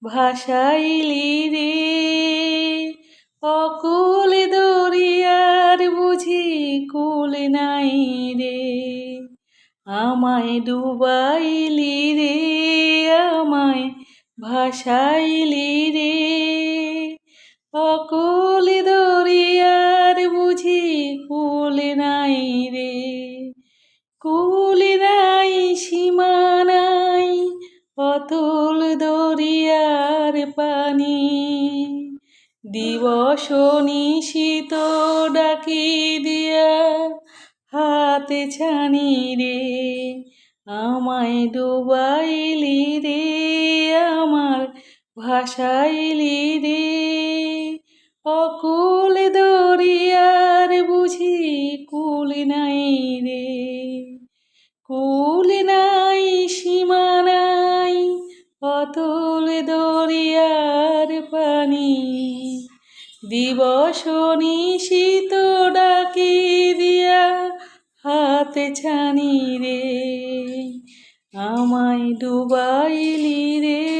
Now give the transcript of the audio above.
ভাসাইলি রে। অকুল দরিয়ার বুঝি কুল নাই রে, আমায় ডুবাইলি রে, আমায় ভাসাইলি রে। অকুল দরিয়ার বুঝি কুল নাই রে, কুল নাই সীমা নাই অতুল দরিয়ার পানি। দিবস নিশীত ডাকি দিয়া হাতে ছানি রে, আমায় ডুবাইলি রে, আমার ভাসাইলি রে। অকুল দরিয়ার বুঝি কুল নাই রে, কুল নাই সীমা নাই অতুল দরিয়ার পানি। দিবস নিশীত ডাকি দিয়া হাতে ছানি রে, আমায় ডুবাইলি রে।